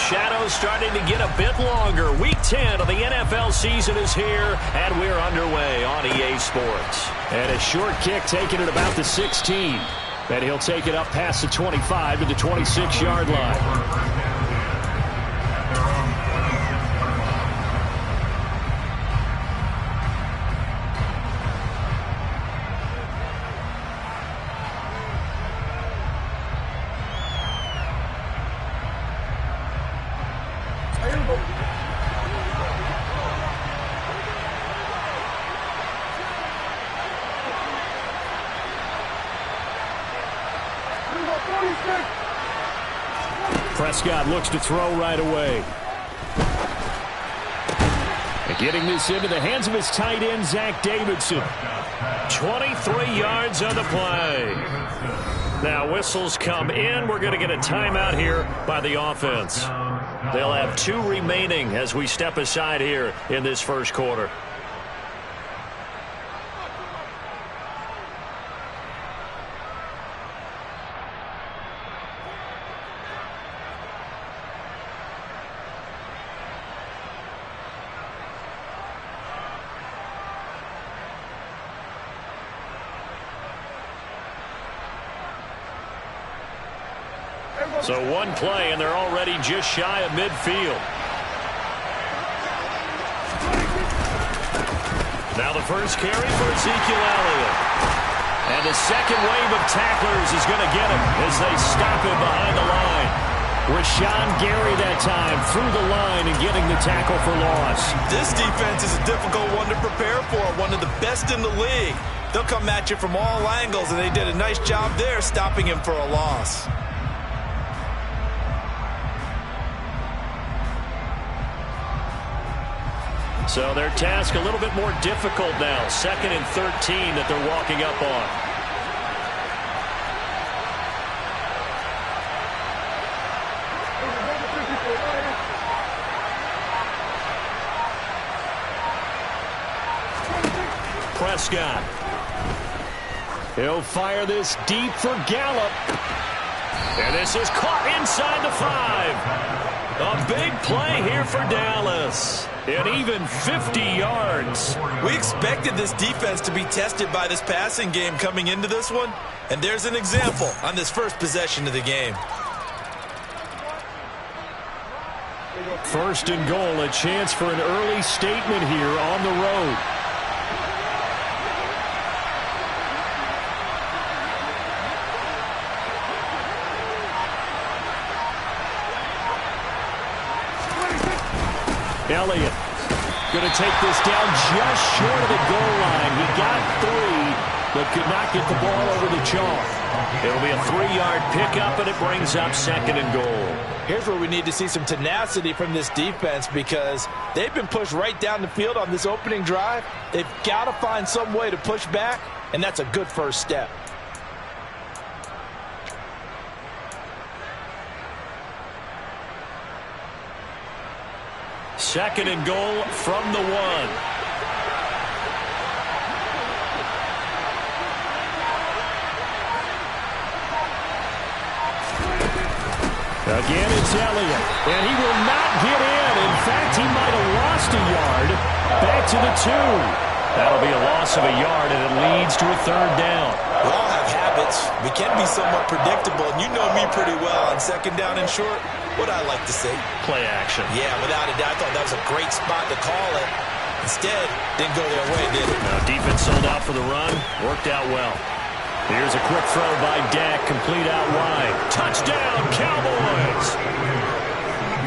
shadows starting to get a bit longer. Week 10 of the NFL season is here, and we're underway on EA Sports. And a short kick taken at about the 16. And he'll take it up past the 25 to the 26-yard line. Prescott looks to throw right away. And getting this into the hands of his tight end, Zach Davidson. 23 yards on the play. Now whistles come in. We're going to get a timeout here by the offense. They'll have 2 remaining as we step aside here in this first quarter. So one play, and they're already just shy of midfield. Now the first carry for Ezekiel Elliott. And the second wave of tacklers is going to get him as they stop him behind the line. Rashawn Gary that time through the line and getting the tackle for loss. This defense is a difficult one to prepare for, one of the best in the league. They'll come at you from all angles, and they did a nice job there stopping him for a loss. So their task a little bit more difficult now. 2nd and 13 that they're walking up on. Prescott. He'll fire this deep for Gallup. And this is caught inside the 5. A big play here for Dallas. And even 50 yards. We expected this defense to be tested by this passing game coming into this one. And there's an example on this first possession of the game. First and goal, a chance for an early statement here on the road. Elliott going to take this down just short of the goal line. He got 3, but could not get the ball over the chalk. It'll be a 3-yard pickup, and it brings up 2nd and goal. Here's where we need to see some tenacity from this defense because they've been pushed right down the field on this opening drive. They've got to find some way to push back, and that's a good first step. Second and goal from the 1. Again, it's Elliott, and he will not get in. In fact, he might have lost a yard. Back to the 2. That'll be a loss of a yard, and it leads to a 3rd down. We all have habits. We can be somewhat predictable, and you know me pretty well on 2nd down and short. What I like to say? Play action. Yeah, without a doubt. I thought that was a great spot to call it. Instead, didn't go their way, did it? Now, defense sold out for the run. Worked out well. Here's a quick throw by Dak, complete out wide. Touchdown, Cowboys!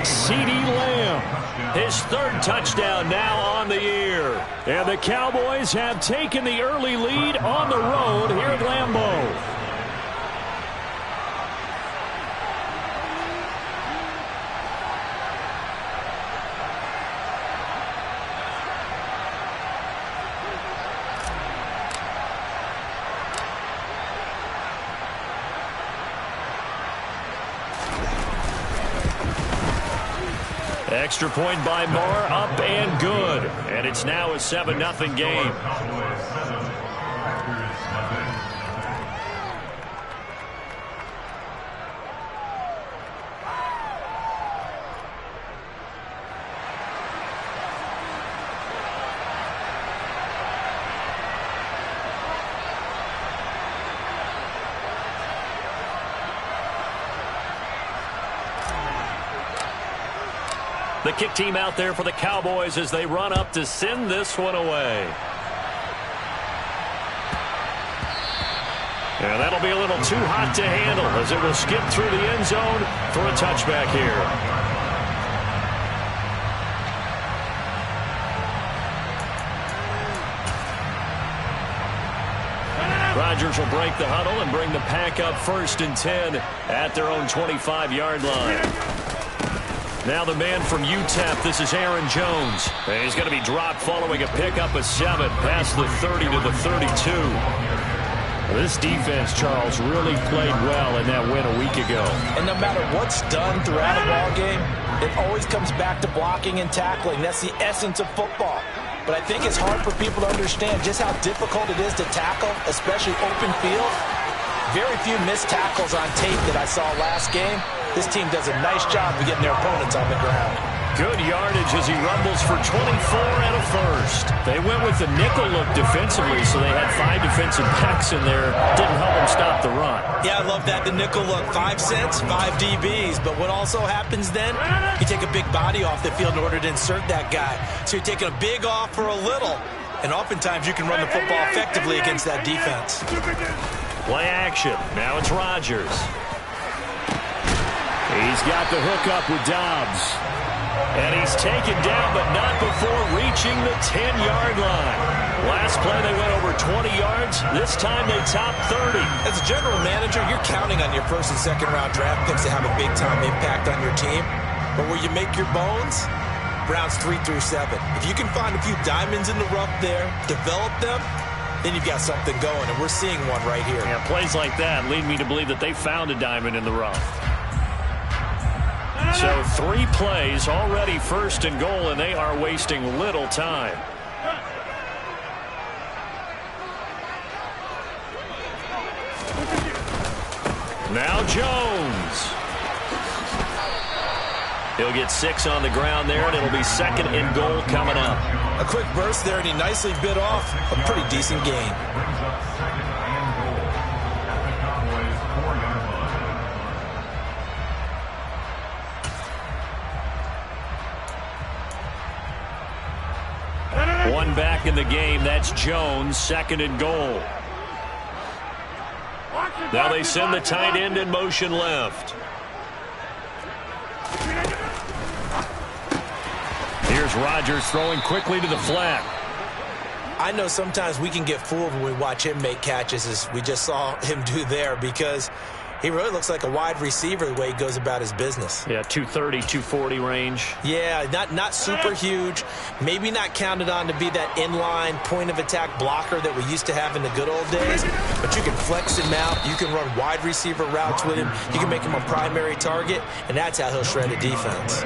CeeDee Lamb, his 3rd touchdown now on the year. And the Cowboys have taken the early lead on the road here at Lambeau. Extra point by Moore, up and good. And it's now a 7-0 game. The kick team out there for the Cowboys as they run up to send this one away. And that'll be a little too hot to handle as it will skip through the end zone for a touchback here. Rodgers will break the huddle and bring the pack up 1st and 10 at their own 25-yard line. Now the man from UTEP, this is Aaron Jones. And he's going to be dropped following a pickup of 7 past the 30 to the 32. This defense, Charles, really played well in that win a week ago. And no matter what's done throughout a ball game, it always comes back to blocking and tackling. That's the essence of football. But I think it's hard for people to understand just how difficult it is to tackle, especially open field. Very few missed tackles on tape that I saw last game. This team does a nice job of getting their opponents on the ground. Good yardage as he rumbles for 24 and a first. They went with the nickel look defensively, so they had 5 defensive backs in there. Didn't help them stop the run. Yeah, I love that, the nickel look. 5 cents, 5 DBs. But what also happens then, you take a big body off the field in order to insert that guy. So you're taking a big off for a little. And oftentimes you can run the football effectively against that defense. Play action. Now it's Rodgers. He's got the hook up with Dobbs. And he's taken down, but not before reaching the 10-yard line. Last play, they went over 20 yards. This time, they topped 30. As a general manager, you're counting on your first and second-round draft picks to have a big-time impact on your team. But where you make your bones, rounds 3 through 7. If you can find a few diamonds in the rough there, develop them, then you've got something going, and we're seeing one right here. Yeah, plays like that lead me to believe that they found a diamond in the rough. So 3 plays already 1st and goal, and they are wasting little time. Now Jones. He'll get 6 on the ground there, and it'll be 2nd and goal coming up. A quick burst there, and he nicely bit off a pretty decent gain. One back in the game. That's Jones, 2nd and goal. Now they send the tight end in motion left. Here's Rodgers throwing quickly to the flat. I know sometimes we can get fooled when we watch him make catches, as we just saw him do there, because he really looks like a wide receiver the way he goes about his business. Yeah, 230, 240 range. Yeah, not super huge. Maybe not counted on to be that inline point-of-attack blocker that we used to have in the good old days. But you can flex him out. You can run wide receiver routes with him. You can make him a primary target, and that's how he'll shred a defense.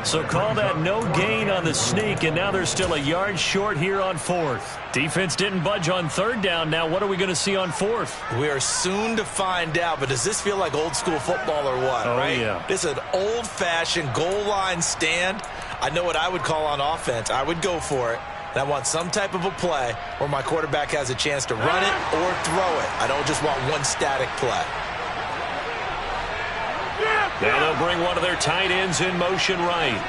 So call that no gain on the sneak, and now they're still a yard short here on 4th. Defense didn't budge on 3rd down. Now what are we going to see on 4th? We are soon to find out, but does this feel like old school football or what, right? Yeah. This is an old-fashioned goal line stand. I know what I would call on offense. I would go for it. And I want some type of a play where my quarterback has a chance to run it or throw it. I don't just want one static play. Now they'll bring one of their tight ends in motion right.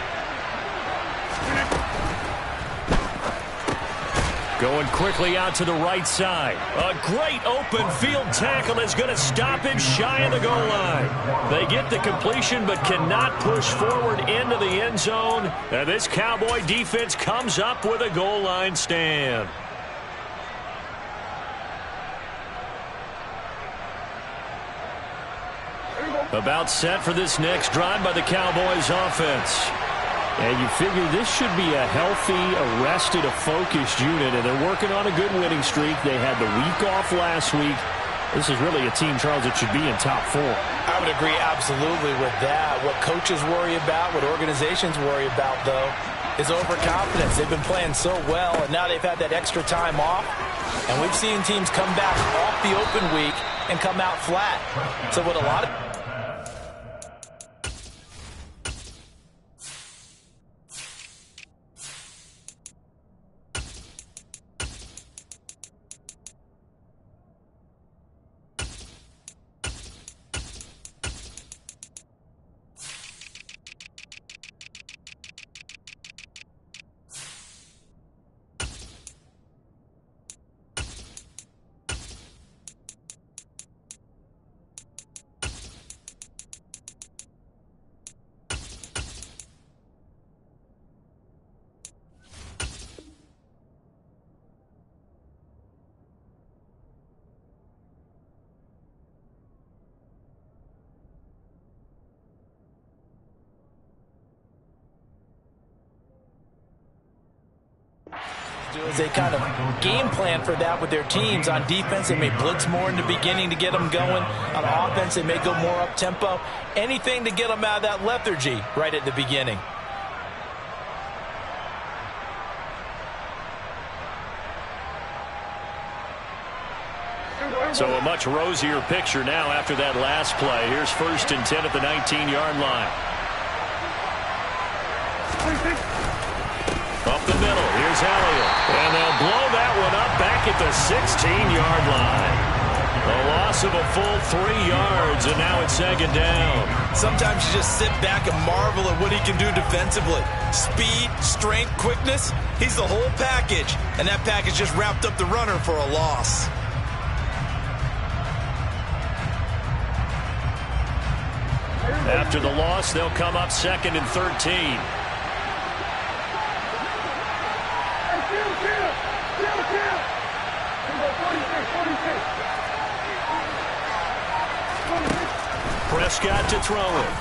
Going quickly out to the right side. A great open field tackle is going to stop him shy of the goal line. They get the completion but cannot push forward into the end zone. And this Cowboy defense comes up with a goal line stand. About set for this next drive by the Cowboys offense. And you figure this should be a healthy, arrested, a focused unit, and they're working on a good winning streak. They had the week off last week. This is really a team, Charles, that should be in top 4. I would agree absolutely with that. What coaches worry about, what organizations worry about, though, is overconfidence. They've been playing so well, and now they've had that extra time off. And we've seen teams come back off the open week and come out flat. So what a lot of As they kind of game plan for that with their teams. On defense, they may blitz more in the beginning to get them going. On offense, they may go more up-tempo. Anything to get them out of that lethargy right at the beginning. So a much rosier picture now after that last play. Here's 1st and 10 at the 19-yard line. Up the middle, here's Elliott. And they'll blow that one up back at the 16-yard line. A loss of a full 3 yards, and now it's 2nd down. Sometimes you just sit back and marvel at what he can do defensively. Speed, strength, quickness, he's the whole package. And that package just wrapped up the runner for a loss. After the loss, they'll come up 2nd and 13. Prescott to throw it.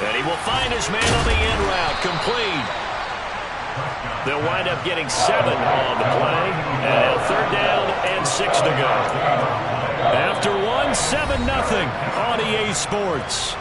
And he will find his man on the in route. Complete. They'll wind up getting 7 on the play. And now 3rd down and 6 to go. After 1, 7-0 on EA Sports.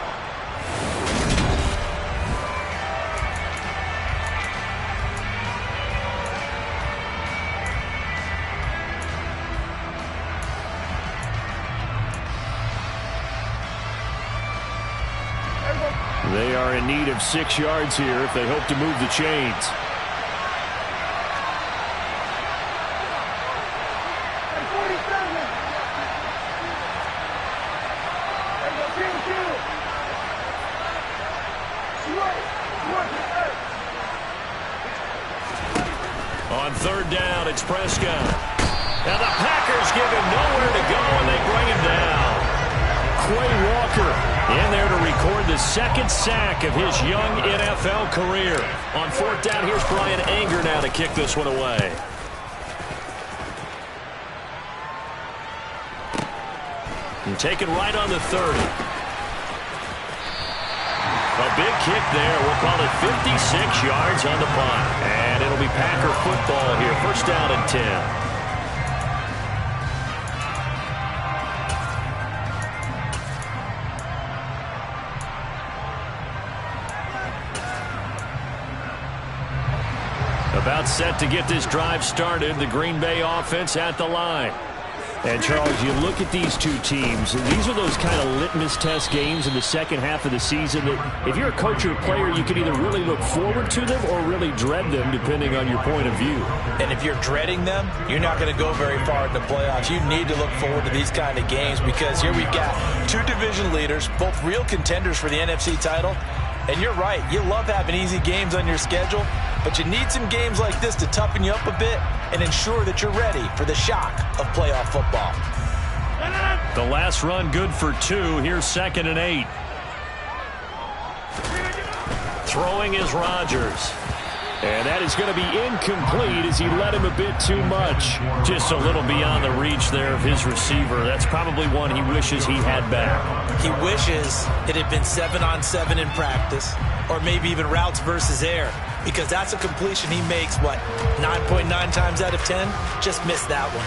They are in need of 6 yards here if they hope to move the chains. On 3rd down, it's Prescott. Now the Packers give him nowhere to go, and they bring him down. Quay Walker in there to record the 2nd sack of his young NFL career. On 4th down, here's Brian Anger now to kick this one away. And taken right on the 30. A big kick there. We'll call it 56 yards on the punt. And it'll be Packer football here. 1st down and 10. About set to get this drive started. The Green Bay offense at the line. And, Charles, you look at these two teams, and these are those kind of litmus test games in the second half of the season that if you're a coach or a player, you can either really look forward to them or really dread them, depending on your point of view. And if you're dreading them, you're not going to go very far in the playoffs. You need to look forward to these kind of games because here we've got 2 division leaders, both real contenders for the NFC title. And you're right, you love having easy games on your schedule, but you need some games like this to toughen you up a bit and ensure that you're ready for the shock of playoff football. The last run good for 2. Here's 2nd and 8. Throwing is Rodgers. And that is going to be incomplete as he led him a bit too much. Just a little beyond the reach there of his receiver. That's probably one he wishes he had back. He wishes it had been 7-on-7 in practice, or maybe even routes versus air, because that's a completion he makes, what, 9.9 times out of 10? Just missed that one.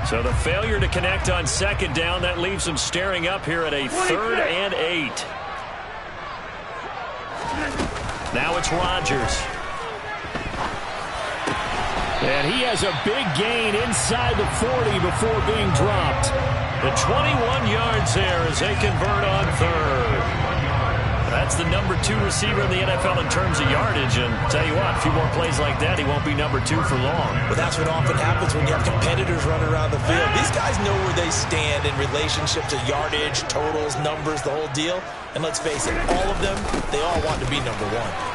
So the failure to connect on 2nd down, that leaves him staring up here at a 3rd and 8. Now it's Rodgers. And he has a big gain inside the 40 before being dropped. The 21 yards there as they convert on 3rd. That's the number 2 receiver in the NFL in terms of yardage. And tell you what, a few more plays like that, he won't be number 2 for long. But that's what often happens when you have competitors running around the field. These guys know where they stand in relationship to yardage, totals, numbers, the whole deal. And let's face it, all of them, they all want to be number 1.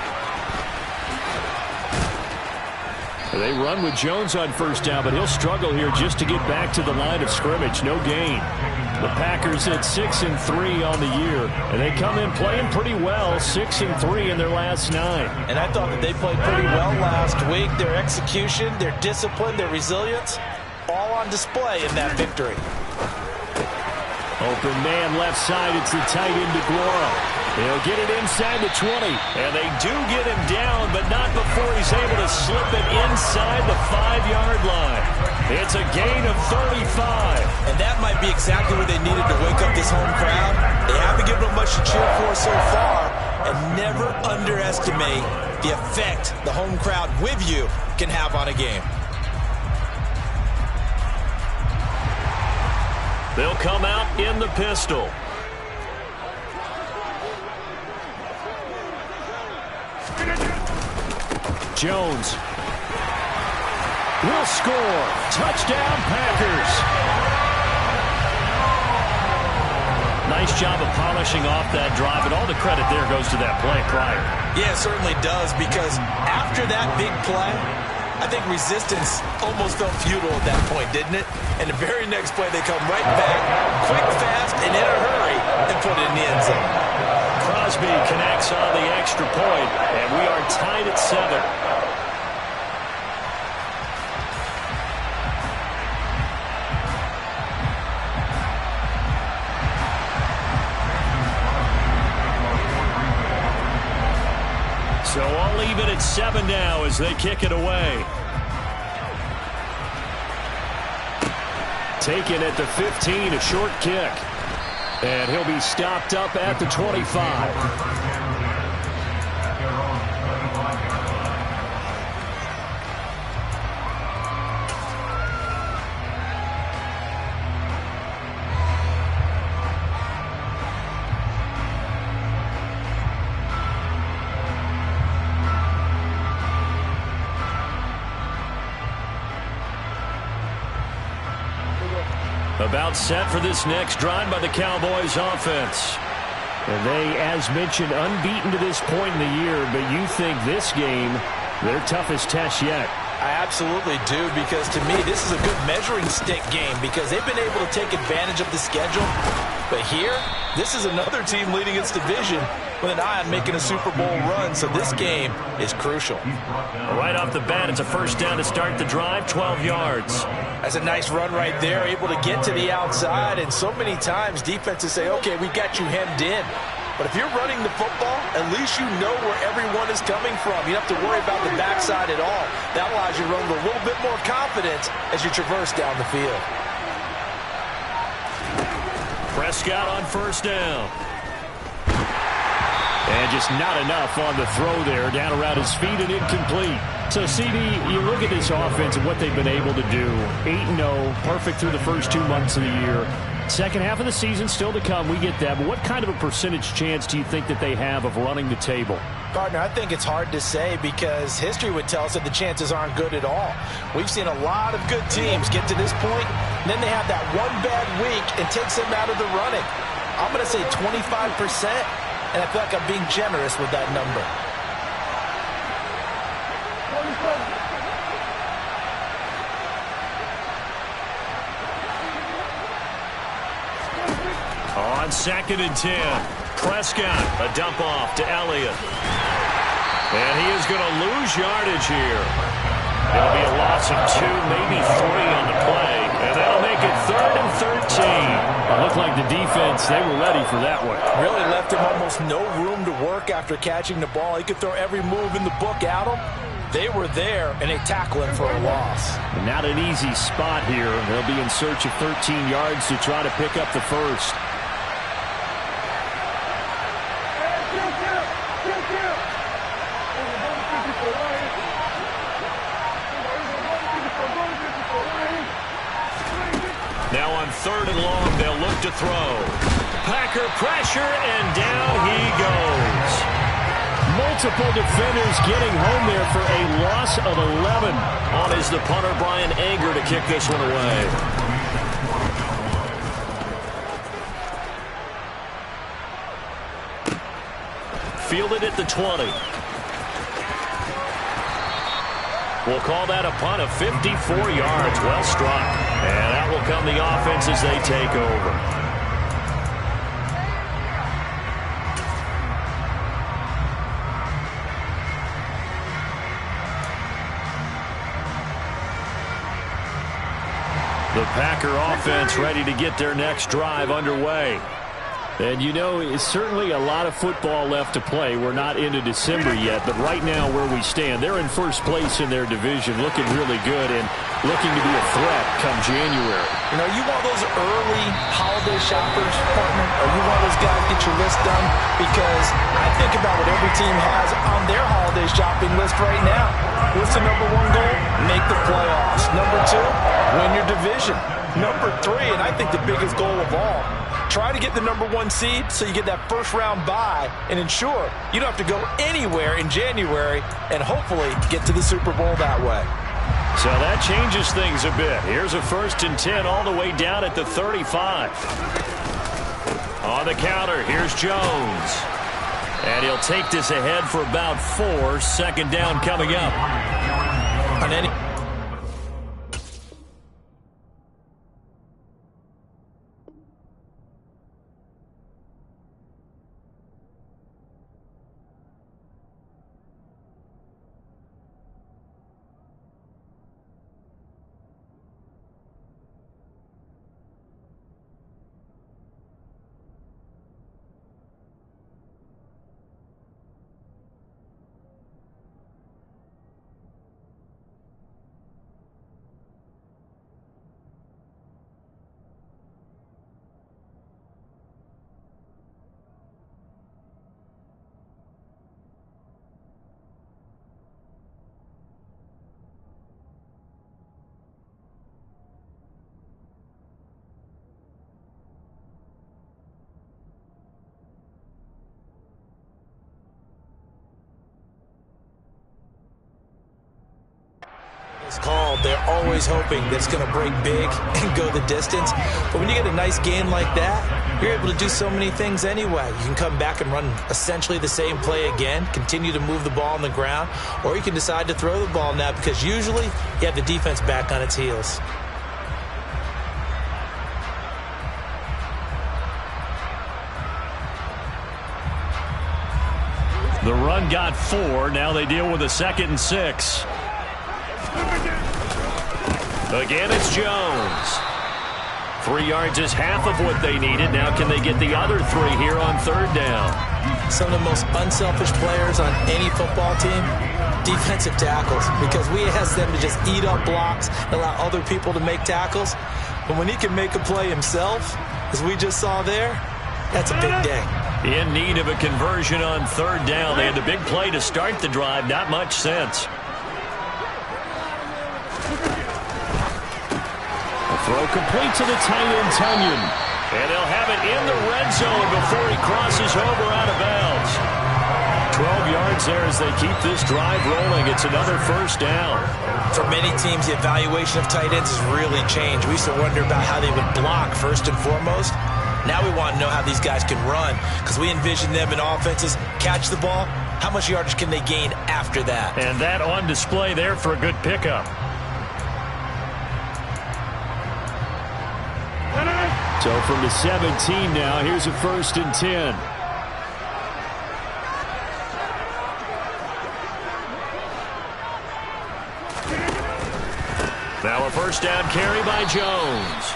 They run with Jones on 1st down, but he'll struggle here just to get back to the line of scrimmage. No gain. The Packers at 6-3 on the year, and they come in playing pretty well, 6-3 in their last 9. And I thought that they played pretty well last week. Their execution, their discipline, their resilience, all on display in that victory. Open man left side. It's the tight end DeGuara. He'll get it inside the 20. And they do get him down, but not before he's able to slip it inside the 5-yard line. It's a gain of 35. And that might be exactly what they needed to wake up this home crowd. They haven't given them much to cheer for so far. And never underestimate the effect the home crowd with you can have on a game. They'll come out in the pistol. Jones will score. Touchdown, Packers. Nice job of polishing off that drive, and all the credit there goes to that play prior. Yeah, it certainly does, because after that big play, I think resistance almost felt futile at that point, didn't it? And the very next play, they come right back, quick, fast, and in a hurry, and put it in the end zone. Crosby connects on the extra point, and we are tied at 7. So all even at 7 now as they kick it away. Taken at the 15, a short kick. And he'll be stopped up at the 25. About set for this next drive by the Cowboys offense. And they, as mentioned, unbeaten to this point in the year, but you think this game, their toughest test yet. I absolutely do, because to me, this is a good measuring stick game because they've been able to take advantage of the schedule. But here, this is another team leading its division with an eye on making a Super Bowl run, so this game is crucial. Right off the bat, it's a first down to start the drive, 12 yards. That's a nice run right there, able to get to the outside, and so many times defenses say, okay, we got you hemmed in. But if you're running the football, at least you know where everyone is coming from. You don't have to worry about the backside at all. That allows you to run with a little bit more confidence as you traverse down the field. Prescott on first down. And just not enough on the throw there, down around his feet and incomplete. So, CD, you look at this offense and what they've been able to do. 8-0, perfect through the first 2 months of the year. Second half of the season still to come, we get that. But what kind of a percentage chance do you think that they have of running the table? Gardner, I think it's hard to say because history would tell us that the chances aren't good at all. We've seen a lot of good teams get to this point, and then they have that one bad week and takes them out of the running. I'm going to say 25%, and I feel like I'm being generous with that number. On 2nd and 10, Prescott, a dump off to Elliott. And he is going to lose yardage here. It'll be a loss of 2, maybe 3 on the play. And that'll make it 3rd and 13. It looked like the defense, they were ready for that one. Really left him almost no room to work after catching the ball. He could throw every move in the book at him. They were there, and they tackle him for a loss. Not an easy spot here. They'll be in search of 13 yards to try to pick up the first. Now on 3rd and long, they'll look to throw. Packer pressure, and down he goes. Multiple defenders getting home there for a loss of 11. On is the punter, Brian Anger, to kick this one away. Fielded at the 20. We'll call that a punt of 54 yards. Well struck. And out will come the offense as they take over. The Packer offense ready to get their next drive underway. And you know, it's certainly a lot of football left to play. We're not into December yet, but right now where we stand, they're in first place in their division, looking really good and looking to be a threat come January. You know, you want those early holiday shoppers, partner, or you want those guys to get your list done? Because I think about what every team has on their holiday shopping list right now. What's the number one goal? Make the playoffs. Number two, win your division. Number three, and I think the biggest goal of all, try to get the number one seed so you get that first round bye and ensure you don't have to go anywhere in January and hopefully get to the Super Bowl that way. So that changes things a bit. Here's a 1st and 10 all the way down at the 35. On the counter, here's Jones. And he'll take this ahead for about 4. 2nd down coming up. On any called, they're always hoping that it's going to break big and go the distance. But when you get a nice game like that, you're able to do so many things anyway. You can come back and run essentially the same play again, continue to move the ball on the ground, or you can decide to throw the ball now because usually you have the defense back on its heels. The run got 4. Now they deal with a 2nd and 6. Again, it's Jones. 3 yards is half of what they needed. Now can they get the other 3 here on 3rd down? Some of the most unselfish players on any football team, defensive tackles, because we ask them to just eat up blocks and allow other people to make tackles. But when he can make a play himself, as we just saw there, that's a big day. In need of a conversion on 3rd down. They had the big play to start the drive. Not much sense. Throw complete to the tight end, Tunyon. And they'll have it in the red zone before he crosses over out of bounds. 12 yards there as they keep this drive rolling. It's another 1st down. For many teams, the evaluation of tight ends has really changed. We used to wonder about how they would block first and foremost. Now we want to know how these guys can run because we envision them in offenses catch the ball. How much yardage can they gain after that? And that on display there for a good pickup. So from the 17 now, here's a 1st and 10. Now a 1st down carry by Jones.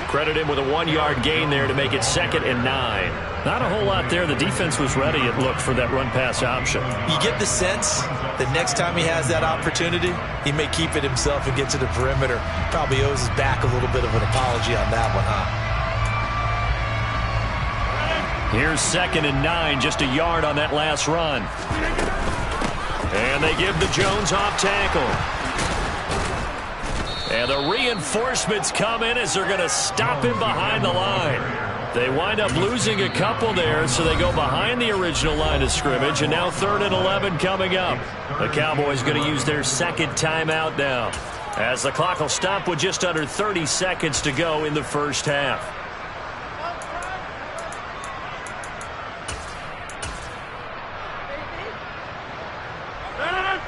Credit him with a 1-yard gain there to make it 2nd and 9. Not a whole lot there. The defense was ready, it looked, for that run-pass option. You get the sense that next time he has that opportunity, he may keep it himself and get to the perimeter. Probably owes his back a little bit of an apology on that one, huh? Here's 2nd and 9, just a yard on that last run. And they give the Jones off tackle. And the reinforcements come in as they're going to stop him behind the line. They wind up losing a couple there, so they go behind the original line of scrimmage, and now 3rd and 11 coming up. The Cowboys going to use their 2nd timeout now, as the clock will stop with just under 30 seconds to go in the 1st half.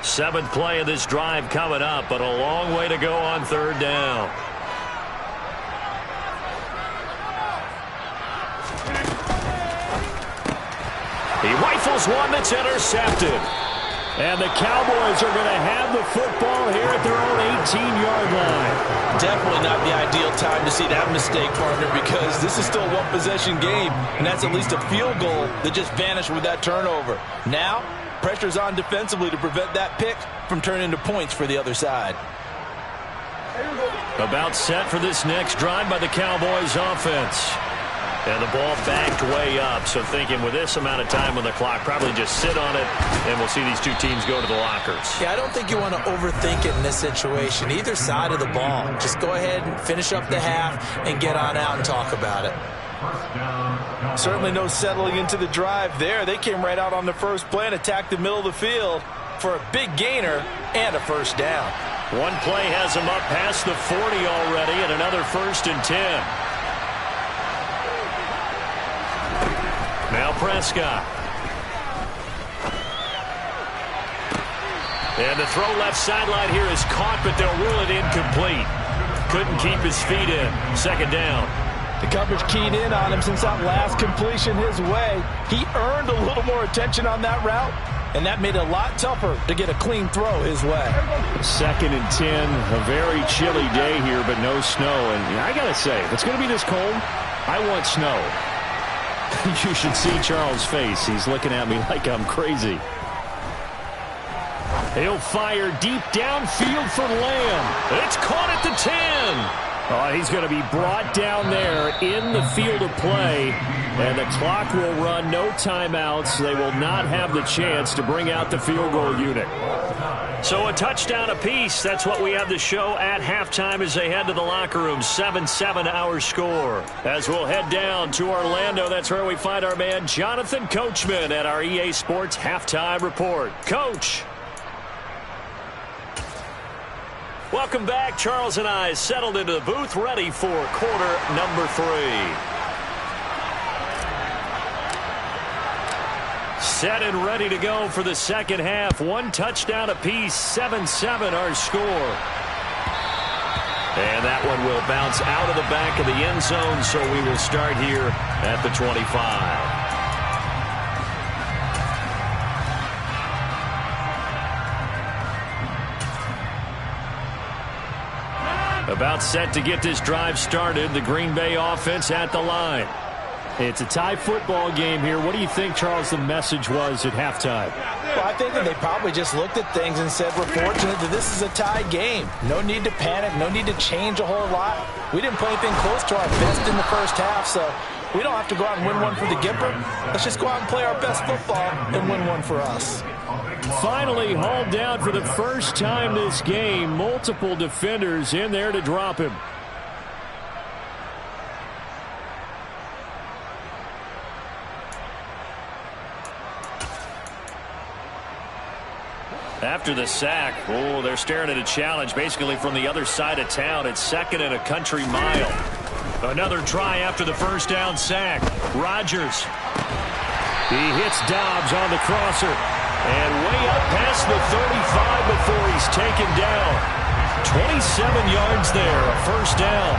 Seventh play of this drive coming up, but a long way to go on 3rd down. He rifles one that's intercepted. And the Cowboys are going to have the football here at their own 18-yard line. Definitely not the ideal time to see that mistake, partner, because this is still a one-possession game, and that's at least a field goal that just vanished with that turnover. Now, pressure's on defensively to prevent that pick from turning into points for the other side. About set for this next drive by the Cowboys offense. And the ball backed way up, so thinking with this amount of time on the clock, probably just sit on it, and we'll see these two teams go to the lockers. Yeah, I don't think you want to overthink it in this situation. Either side of the ball. Just go ahead and finish up the half and get on out and talk about it. Certainly no settling into the drive there. They came right out on the first play and attacked the middle of the field for a big gainer and a first down. One play has them up past the 40 already, and another 1st and 10. Now Prescott. And the throw left sideline here is caught, but they'll rule it incomplete. Couldn't keep his feet in. 2nd down. The coverage keyed in on him since that last completion his way. He earned a little more attention on that route, and that made it a lot tougher to get a clean throw his way. 2nd and 10. A very chilly day here, but no snow. And I got to say, if it's going to be this cold, I want snow. You should see Charles' face. He's looking at me like I'm crazy. He'll fire deep downfield for Lamb. It's caught at the 10. Oh, he's going to be brought down there in the field of play. And the clock will run. No timeouts. They will not have the chance to bring out the field goal unit. So a touchdown apiece. That's what we have to show at halftime as they head to the locker room. 7-7 our score. As we'll head down to Orlando, that's where we find our man Jonathan Coachman at our EA Sports Halftime Report. Coach. Welcome back. Charles and I settled into the booth, ready for quarter number 3. Set and ready to go for the second half. One touchdown apiece, 7-7 our score. And that one will bounce out of the back of the end zone, so we will start here at the 25. About set to get this drive started. The Green Bay offense at the line. It's a tie football game here. What do you think, Charles, the message was at halftime? Well, I think that they probably just looked at things and said, we're fortunate that this is a tie game. No need to panic. No need to change a whole lot. We didn't play anything close to our best in the first half, so we don't have to go out and win one for the Gipper. Let's just go out and play our best football and win one for us. Finally hauled down for the first time this game. Multiple defenders in there to drop him. After the sack, oh, they're staring at a challenge basically from the other side of town. It's 2nd and a country mile. Another try after the first down sack. Rodgers. He hits Dobbs on the crosser. And way up past the 35 before he's taken down. 27 yards there, a first down.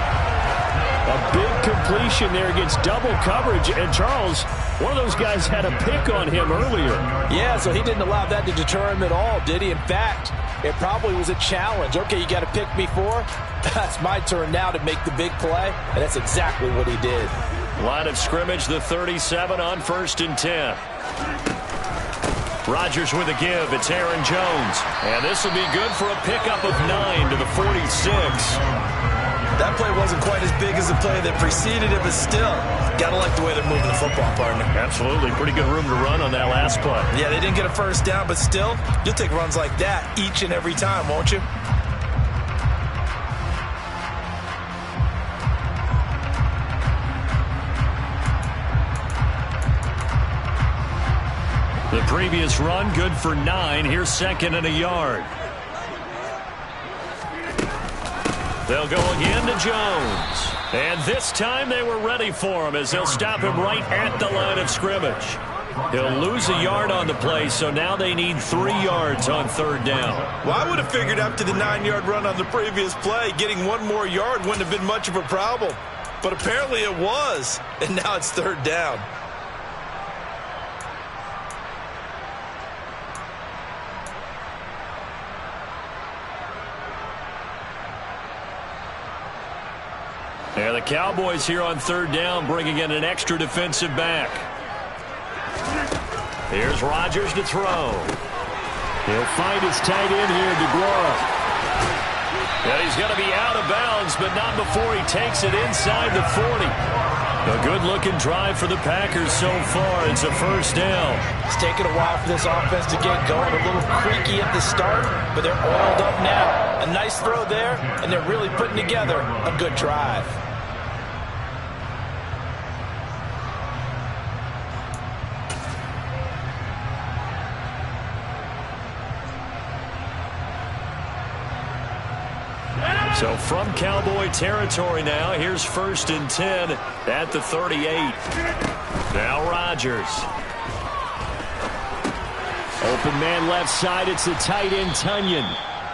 A big completion there against double coverage. And Charles, one of those guys had a pick on him earlier. Yeah, so he didn't allow that to deter him at all, did he? In fact, it probably was a challenge. Okay, you got a pick before. That's my turn now to make the big play. And that's exactly what he did. Line of scrimmage, the 37 on 1st and 10. Rodgers with a give. It's Aaron Jones. And this will be good for a pickup of 9 to the 46. That play wasn't quite as big as the play that preceded it, but still, gotta like the way they're moving the football, partner. Absolutely. Pretty good room to run on that last play. Yeah, they didn't get a first down, but still, you'll take runs like that each and every time, won't you? The previous run, good for 9. Here's 2nd and a yard. They'll go again to Jones. And this time they were ready for him as they'll stop him right at the line of scrimmage. He'll lose a yard on the play, so now they need 3 yards on 3rd down. Well, I would have figured after the 9-yard run on the previous play, getting 1 more yard wouldn't have been much of a problem. But apparently it was, and now it's 3rd down. Yeah, the Cowboys here on third down bringing in an extra defensive back. Here's Rodgers to throw. He'll find his tight end here, DeGuara. And he's going to be out of bounds, but not before he takes it inside the 40. A good-looking drive for the Packers so far. It's a first down. It's taken a while for this offense to get going. A little creaky at the start, but they're oiled up now. A nice throw there, and they're really putting together a good drive. So from Cowboy territory now, here's 1st and 10 at the 38. Now Rodgers. Open man left side, it's the tight end Tunyon.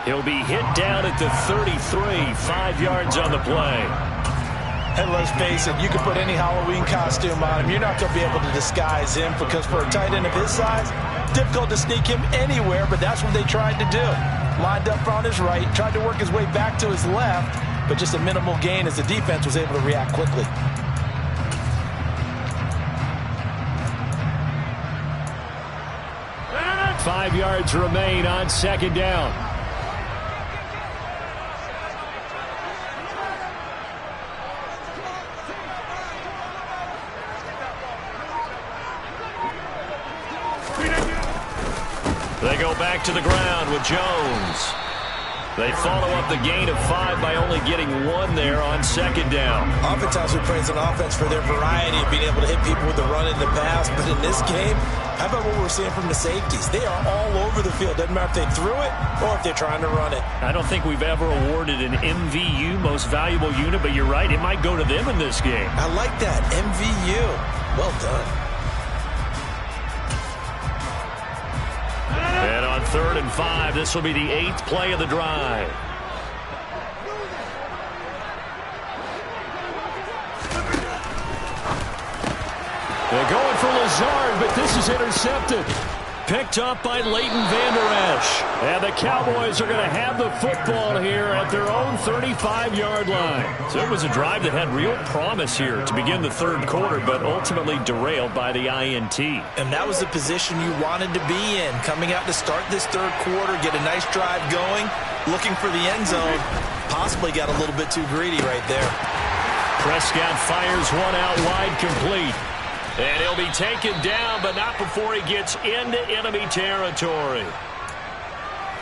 He'll be hit down at the 33, 5 yards on the play. And let's face it, you can put any Halloween costume on him. You're not going to be able to disguise him because for a tight end of his size, difficult to sneak him anywhere, but that's what they tried to do. Lined up on his right, tried to work his way back to his left, but just a minimal gain as the defense was able to react quickly. Five yards remain on 2nd down. They go back to the ground with Jones. They follow up the gain of 5 by only getting 1 there on 2nd down. Oftentimes we praise an offense for their variety of being able to hit people with the run in the pass, but in this game, how about what we're seeing from the safeties? They are all over the field. Doesn't matter if they threw it or if they're trying to run it. I don't think we've ever awarded an MVU, most valuable unit, but you're right, it might go to them in this game. I like that, MVU. Well done. And on 3rd and 5, this will be the 8th play of the drive. They're going for Lazard, but this is intercepted. Picked up by Leighton Vander Esch. And the Cowboys are going to have the football here at their own 35-yard line. So it was a drive that had real promise here to begin the 3rd quarter, but ultimately derailed by the INT. And that was the position you wanted to be in. Coming out to start this 3rd quarter, get a nice drive going, looking for the end zone. Possibly got a little bit too greedy right there. Prescott fires one out wide, complete. And he'll be taken down, but not before he gets into enemy territory.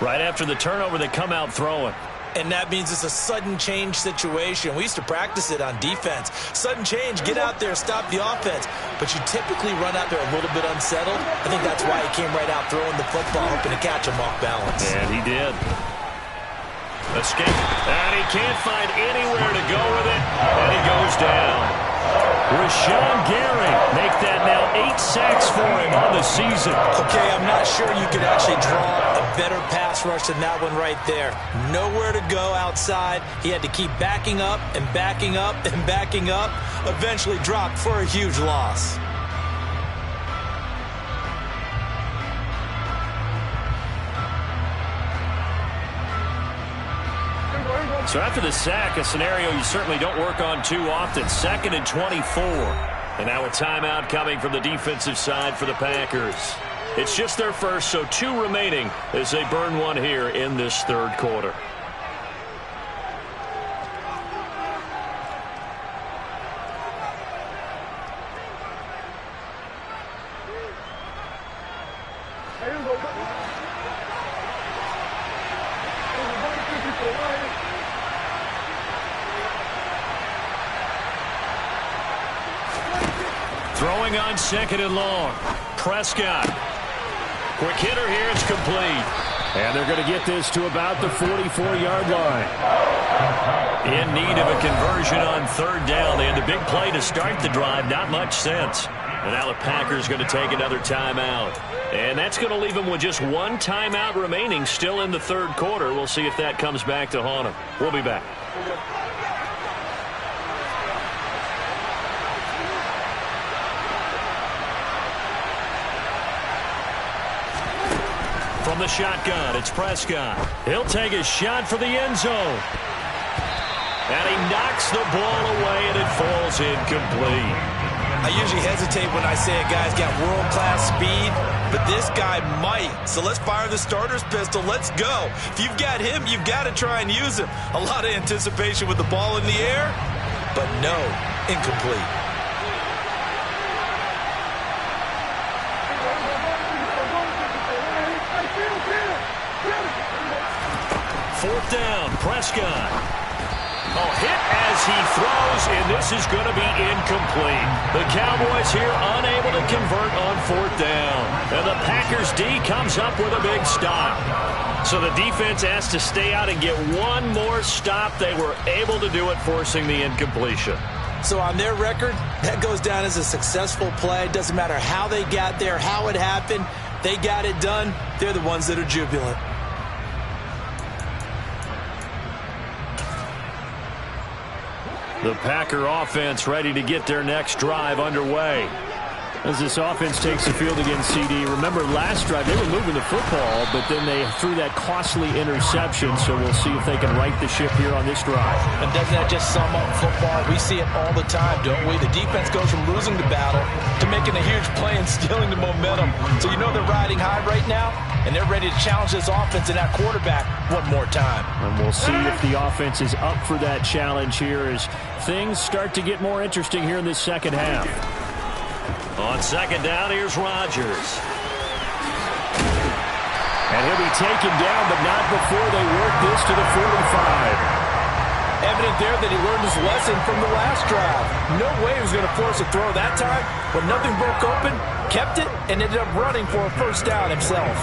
Right after the turnover, they come out throwing. And that means it's a sudden change situation. We used to practice it on defense. Sudden change, get out there, stop the offense. But you typically run out there a little bit unsettled. I think that's why he came right out throwing the football, hoping to catch him off balance. And he did. Escape. And he can't find anywhere to go with it. And he goes down. Rashawn Gary make that now 8 sacks for him on the season. Okay, I'm not sure you could actually draw a better pass rush than that one right there. Nowhere to go outside. He had to keep backing up and backing up and backing up. Eventually dropped for a huge loss. So after the sack, a scenario you certainly don't work on too often. 2nd and 24. And now a timeout coming from the defensive side for the Packers. It's just their first, so 2 remaining as they burn one here in this 3rd quarter. Throwing on 2nd and long. Prescott. Quick hitter here. It's complete. And they're going to get this to about the 44-yard line. In need of a conversion on 3rd down. They had the big play to start the drive. Not much sense. And now the Packers going to take another timeout. And that's going to leave them with just 1 timeout remaining still in the 3rd quarter. We'll see if that comes back to haunt them. We'll be back. From the shotgun, it's Prescott. He'll take a shot for the end zone. And he knocks the ball away, and it falls incomplete. I usually hesitate when I say a guy's got world-class speed, but this guy might. So let's fire the starter's pistol. Let's go. If you've got him, you've got to try and use him. A lot of anticipation with the ball in the air, but no, incomplete. Fourth down, Prescott. Oh, hit as he throws, and this is going to be incomplete. The Cowboys here unable to convert on fourth down. And the Packers D comes up with a big stop. So the defense has to stay out and get one more stop. They were able to do it, forcing the incompletion. So on their record, that goes down as a successful play. Doesn't matter how they got there, how it happened. They got it done. They're the ones that are jubilant. The Packer offense ready to get their next drive underway. As this offense takes the field against CD. Remember, last drive, they were moving the football, but then they threw that costly interception, so we'll see if they can right the ship here on this drive. And doesn't that just sum up football? We see it all the time, don't we? The defense goes from losing the battle to making a huge play and stealing the momentum. So you know they're riding high right now, and they're ready to challenge this offense and that quarterback one more time. And we'll see if the offense is up for that challenge here as things start to get more interesting here in this second half. On second down, here's Rodgers. And he'll be taken down, but not before they work this to the 45. Evident there that he learned his lesson from the last drive. No way he was going to force a throw that time. When nothing broke open, kept it, and ended up running for a first down himself.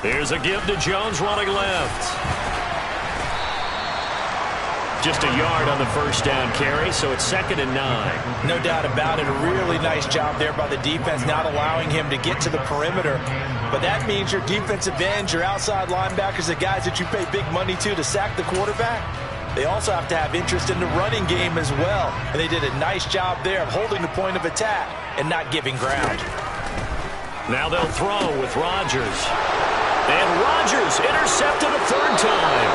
Here's a give to Jones running left. Just a yard on the first down carry, so it's 2nd and 9. No doubt about it. A really nice job there by the defense, not allowing him to get to the perimeter. But that means your defensive ends, your outside linebackers, the guys that you pay big money to sack the quarterback, they also have to have interest in the running game as well. And they did a nice job there of holding the point of attack and not giving ground. Now they'll throw with Rodgers. And Rodgers intercepted a third time.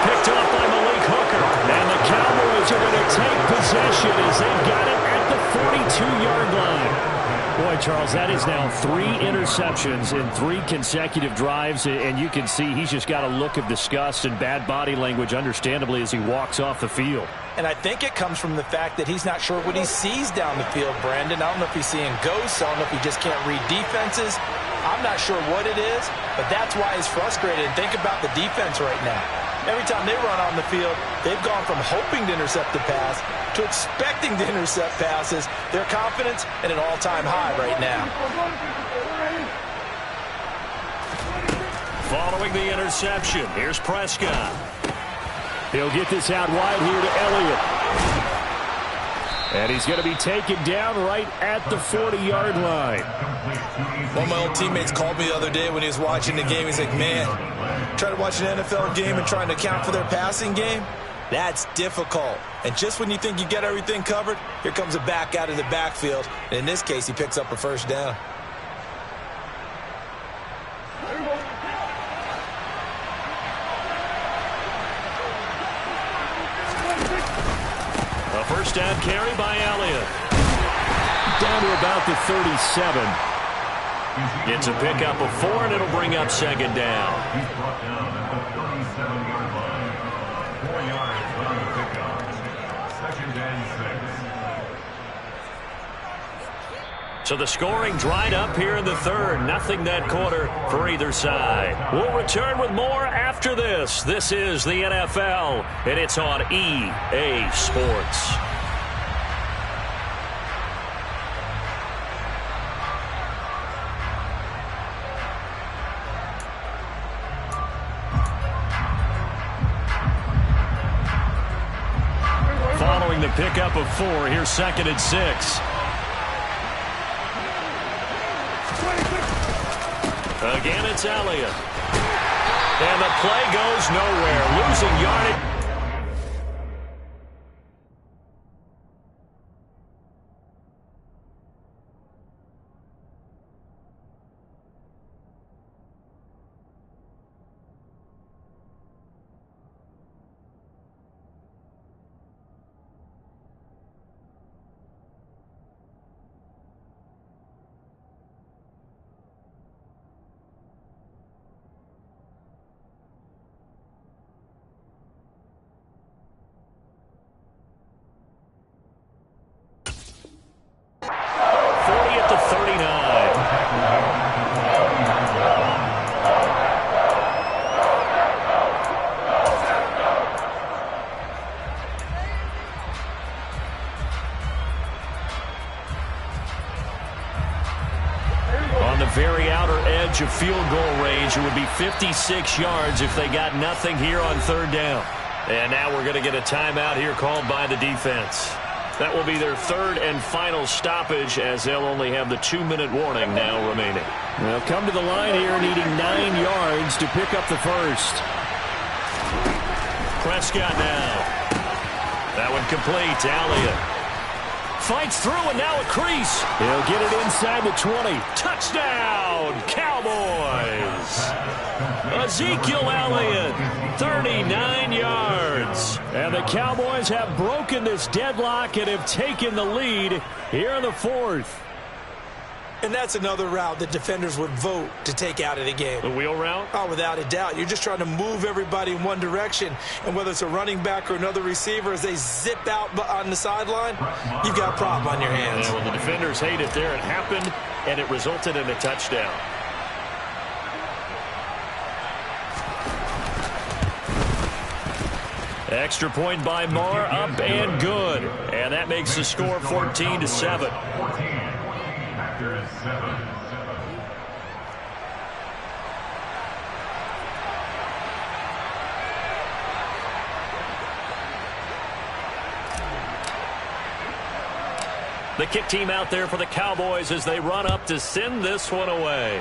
Picked up by Malik Hooker. And the Cowboys are going to take possession as they've got it at the 42-yard line. Boy, Charles, that is now 3 interceptions in 3 consecutive drives. And you can see he's just got a look of disgust and bad body language, understandably, as he walks off the field. And I think it comes from the fact that he's not sure what he sees down the field, Brandon. I don't know if he's seeing ghosts. I don't know if he just can't read defenses. I'm not sure what it is, but that's why he's frustrated. And think about the defense right now. Every time they run on the field, they've gone from hoping to intercept the pass to expecting to intercept passes. Their confidence at an all-time high right now. Following the interception, here's Prescott. He'll get this out wide here to Elliott. And he's going to be taken down right at the 40-yard line. One of my old teammates called me the other day when he was watching the game. He's like, man, trying to watch an NFL game and trying to account for their passing game, that's difficult. And just when you think you get everything covered, here comes a back out of the backfield. And in this case, he picks up a first down. A first down carry by Elliott. Down to about the 37. It's a pickup of 4, and it'll bring up 2nd down. He's brought down at the 37-yard line. 4 yards on the pickup. 2nd and 6. So the scoring dried up here in the 3rd. Nothing that quarter for either side. We'll return with more after this. This is the NFL, and it's on EA Sports. Following the pickup of 4, here's 2nd and 6. Again, it's Elliott. And the play goes nowhere. Losing yardage. Very outer edge of field goal range. It would be 56 yards if they got nothing here on third down. And now we're going to get a timeout here called by the defense. That will be their third and final stoppage, as they'll only have the 2-minute warning now remaining. They'll come to the line here needing 9 yards to pick up the first. Prescott now. That one complete. Elliott fights through, and now a crease. He'll get it inside the 20. Touchdown, Cowboys. Ezekiel Elliott, 39 yards. And the Cowboys have broken this deadlock and have taken the lead here in the fourth. And that's another route that defenders would vote to take out of the game. The wheel route? Oh, without a doubt. You're just trying to move everybody in one direction. And whether it's a running back or another receiver, as they zip out on the sideline, you've got a problem on your hands. Yeah, well, the defenders hate it there. It happened, and it resulted in a touchdown. Extra point by Marr, up and good. And that makes the score 14-7. The kick team out there for the Cowboys as they run up to send this one away.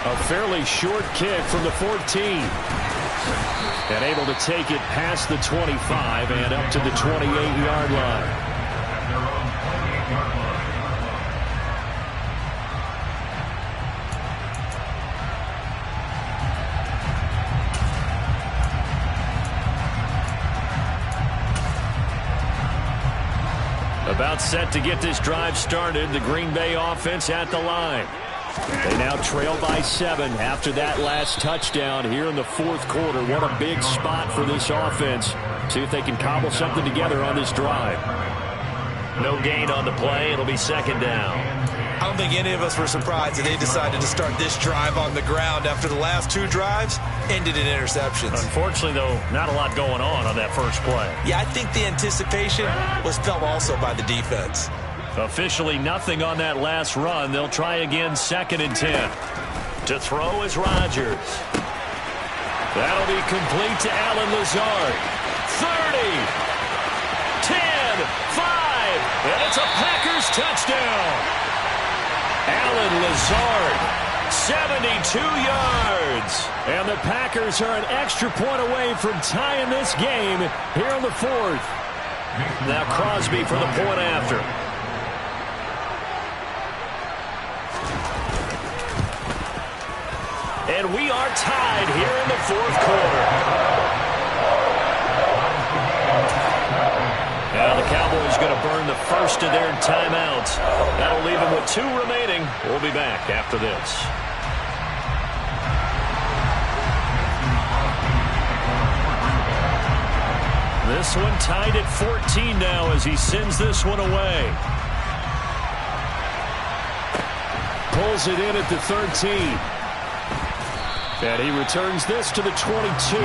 A fairly short kick from the 14. And able to take it past the 25 and up to the 28-yard line. About set to get this drive started. The Green Bay offense at the line. They now trail by 7 after that last touchdown here in the fourth quarter. What a big spot for this offense. See if they can cobble something together on this drive. No gain on the play. It'll be second down. I don't think any of us were surprised that they decided to start this drive on the ground after the last 2 drives ended in interceptions. Unfortunately, though, not a lot going on that first play. Yeah, I think the anticipation was felt also by the defense. Officially nothing on that last run. They'll try again, 2nd and 10. To throw is Rodgers. That'll be complete to Allen Lazard. 30, 10, 5, and it's a Packers touchdown. Allen Lazard, 72 yards. And the Packers are an extra point away from tying this game here in the fourth. Now Crosby for the point after. And we are tied here in the fourth quarter. Now the Cowboys going to burn the first of their timeouts. That'll leave them with 2 remaining. We'll be back after this. This one tied at 14 now as he sends this one away. Pulls it in at the 13. And he returns this to the 22.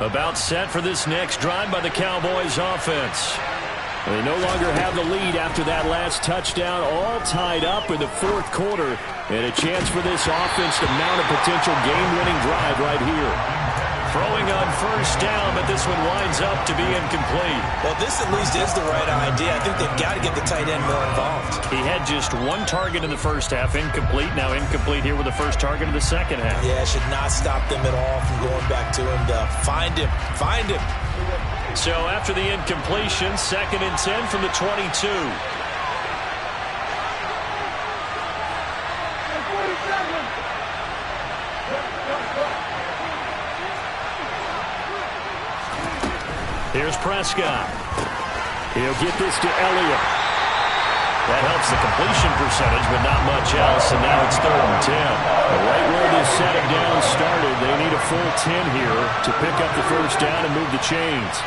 About set for this next drive by the Cowboys offense. They no longer have the lead after that last touchdown, all tied up in the fourth quarter, and a chance for this offense to mount a potential game-winning drive right here. Throwing on first down, but this one winds up to be incomplete. Well, this at least is the right idea. I think they've got to get the tight end more involved. He had just one target in the first half, incomplete. Now incomplete here with the first target of the second half. Yeah, it should not stop them at all from going back to him to find him. Find him. So after the incompletion, 2nd and 10 from the 22. Here's Prescott. He'll get this to Elliott. That helps the completion percentage, but not much else, and now it's 3rd and 10. Right where this set of downs started, they need a full 10 here to pick up the first down and move the chains.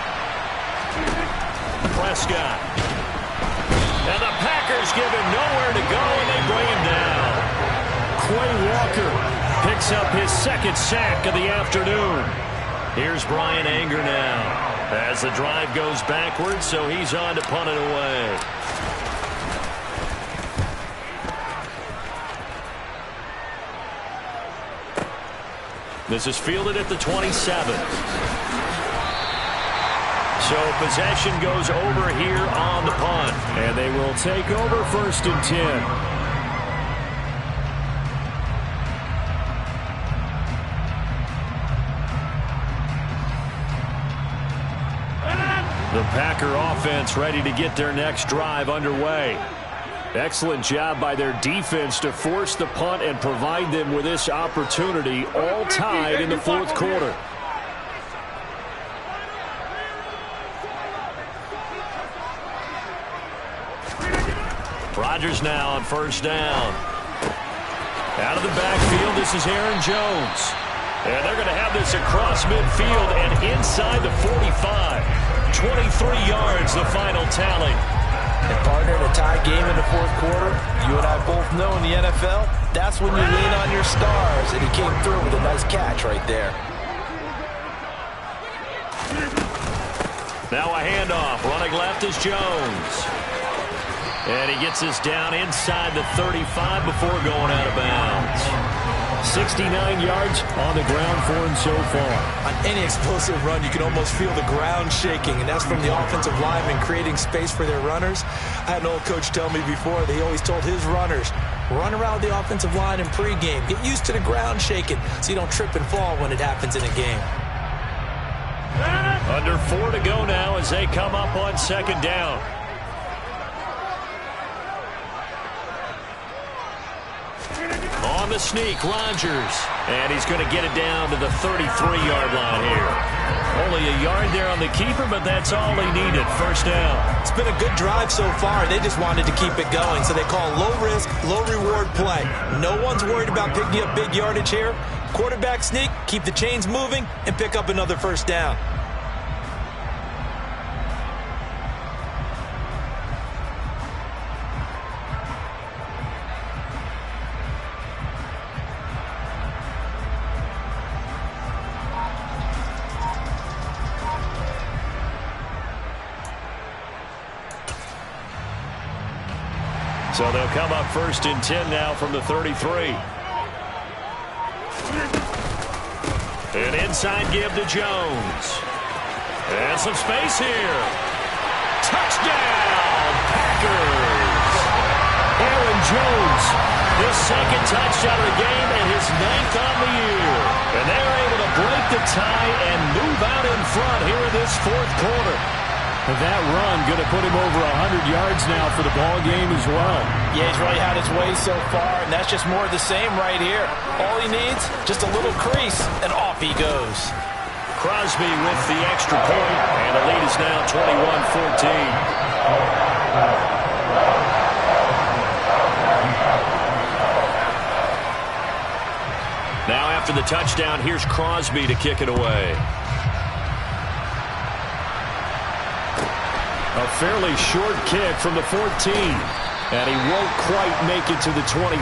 Prescott. And the Packers give him nowhere to go, and they bring him down. Quay Walker picks up his 2nd sack of the afternoon. Here's Brian Anger now. As the drive goes backwards, so he's on to punt it away. This is fielded at the 27. So possession goes over here on the punt. And they will take over 1st and 10. The Packer offense ready to get their next drive underway. Excellent job by their defense to force the punt and provide them with this opportunity, all tied in the fourth quarter. Rodgers now on first down. Out of the backfield, this is Aaron Jones. And they're going to have this across midfield and inside the 45. 23 yards, the final tally. And partner, in a tie game in the fourth quarter, you and I both know in the NFL, that's when you lean on your stars, and he came through with a nice catch right there. Now a handoff. Running left is Jones. And he gets this down inside the 35 before going out of bounds. 69 yards on the ground for him so far. On any explosive run, you can almost feel the ground shaking, and that's from the offensive linemen creating space for their runners. I had an old coach tell me before, they always told his runners, run around the offensive line in pregame. Get used to the ground shaking so you don't trip and fall when it happens in a game. Under 4 to go now as they come up on 2nd down. On the sneak, Rodgers. And he's going to get it down to the 33-yard line here. Only a yard there on the keeper, but that's all he needed. First down. It's been a good drive so far. They just wanted to keep it going, so they call low-risk, low-reward play. No one's worried about picking up big yardage here. Quarterback sneak, keep the chains moving, and pick up another first down. So they'll come up 1st and 10 now from the 33. An inside give to Jones. And some space here. Touchdown, Packers. Aaron Jones, his 2nd touchdown of the game and his 9th on the year. And they're able to break the tie and move out in front here in this fourth quarter. That run going to put him over 100 yards now for the ball game as well. Yeah, he's really had his way so far, and that's just more of the same right here. All he needs, just a little crease, and off he goes. Crosby with the extra point, and the lead is now 21-14. Now after the touchdown, here's Crosby to kick it away. A fairly short kick from the 14. And he won't quite make it to the 25.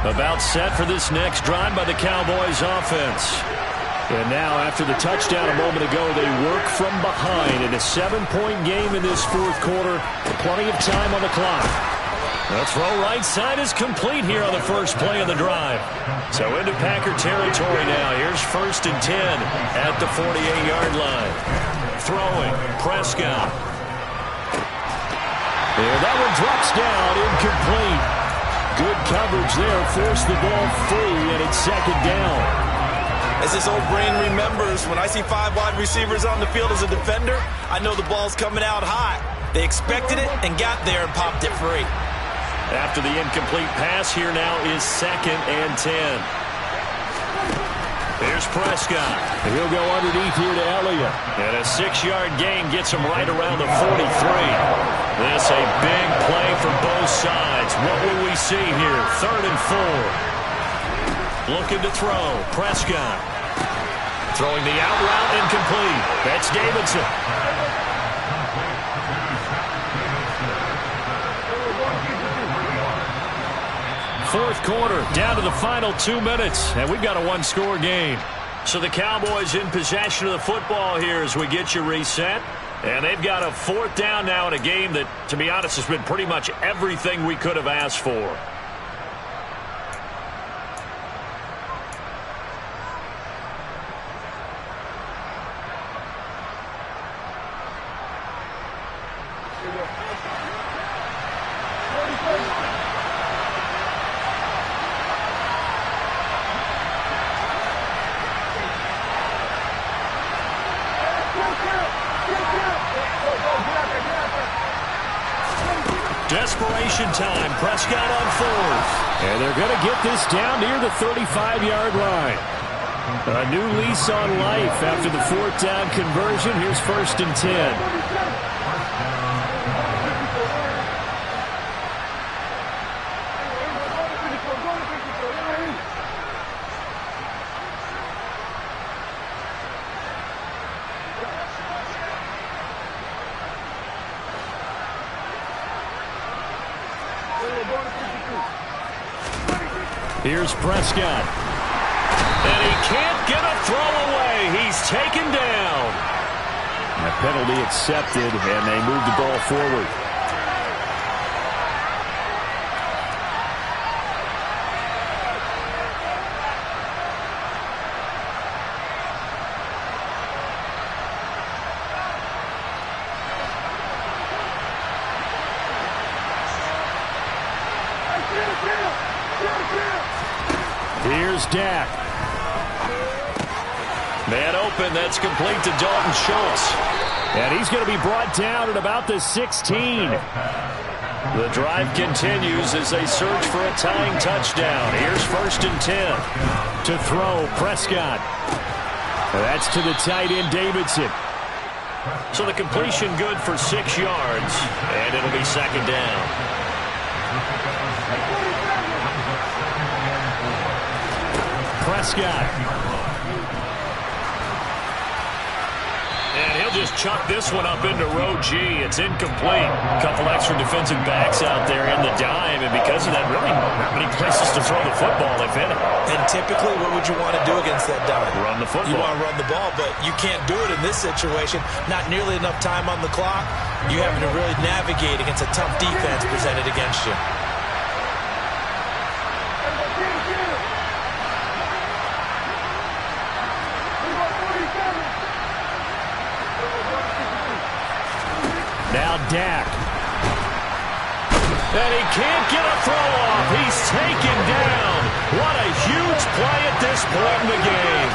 About set for this next drive by the Cowboys offense. And now, after the touchdown a moment ago, they work from behind in a 7-point game in this fourth quarter. Plenty of time on the clock. The throw right side is complete here on the first play of the drive. So into Packer territory now. Here's 1st and 10 at the 48-yard line. Throwing, Prescott. And that one drops down, incomplete. Good coverage there, forced the ball free, and it's 2nd down. As this old brain remembers, when I see 5 wide receivers on the field as a defender, I know the ball's coming out hot. They expected it and got there and popped it free. After the incomplete pass, here now is 2nd and 10. Here's Prescott. He'll go underneath here to Elliott. And a 6-yard gain gets him right around the 43. This a big play for both sides. What will we see here? 3rd and 4. Looking to throw. Prescott. Throwing the out route, incomplete. That's Davidson. Fourth quarter, down to the final 2 minutes, and we've got a 1-score game. So the Cowboys in possession of the football here as we get you reset. And they've got a 4th down now in a game that, to be honest, has been pretty much everything we could have asked for. Desperation time. Prescott on 4th. And they're going to get this down near the 35-yard line. A new lease on life after the 4th down conversion. Here's 1st and 10. Here's Prescott. And he can't get a throw away. He's taken down. A penalty accepted, and they move the ball forward. Here's Dak. Man open, that's complete to Dalton Schultz. And he's going to be brought down at about the 16. The drive continues as they search for a tying touchdown. Here's 1st and 10. To throw, Prescott. That's to the tight end, Davidson. So the completion good for 6 yards, and it'll be 2nd down. Prescott. And he'll just chuck this one up into row G. It's incomplete. A couple extra defensive backs out there in the dime, and because of that, really not many places to throw the football, if any. And typically, what would you want to do against that dime? Run the football. You want to run the ball, but you can't do it in this situation. Not nearly enough time on the clock. You having to really navigate against a tough defense presented against you. Now Dak. And he can't get a throw off. He's taken down. What a huge play at this point in the game.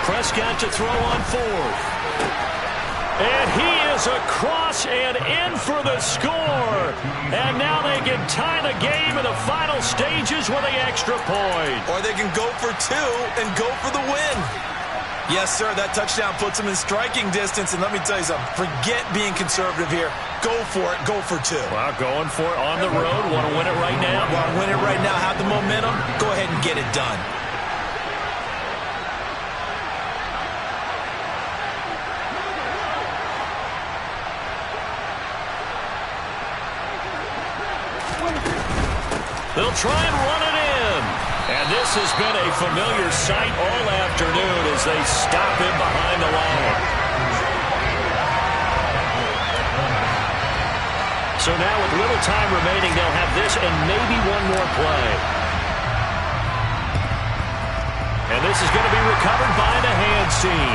Prescott to throw on 4th. And he is across and in for the score. And now they can tie the game in the final stages with the extra point. Or they can go for 2 and go for the win. Yes, sir, that touchdown puts them in striking distance. And let me tell you something, forget being conservative here. Go for it, go for 2. Well, going for it on the road. Want to win it right now? Want to win it right now, have the momentum, go ahead and get it done. They'll try and run it And this has been a familiar sight all afternoon as they stop him behind the line. So now with little time remaining, they'll have this and maybe one more play. And this is going to be recovered by the hands team.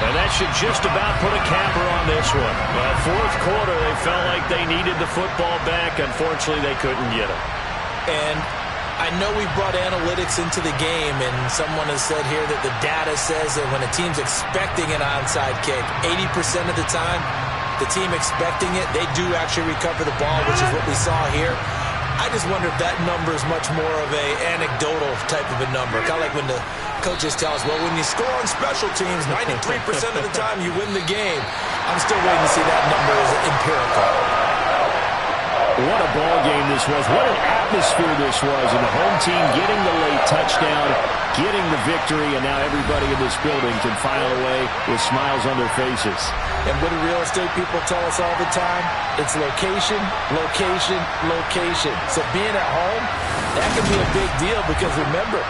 And that should just about put a capper on this one. Well, fourth quarter, they felt like they needed the football back. Unfortunately, they couldn't get it. And I know we brought analytics into the game, and someone has said here that the data says that when a team's expecting an onside kick, 80% of the time, the team expecting it, they do actually recover the ball, which is what we saw here. I just wonder if that number is much more of a anecdotal type of a number. Kind of like when the coaches tell us, well, when you score on special teams, 93% of the time you win the game. I'm still waiting to see that number as empirical. What a ball game this was. What an atmosphere this was. And the home team getting the late touchdown, getting the victory, and now everybody in this building can file away with smiles on their faces. And what do real estate people tell us all the time? It's location, location, location. So being at home, that can be a big deal because remember,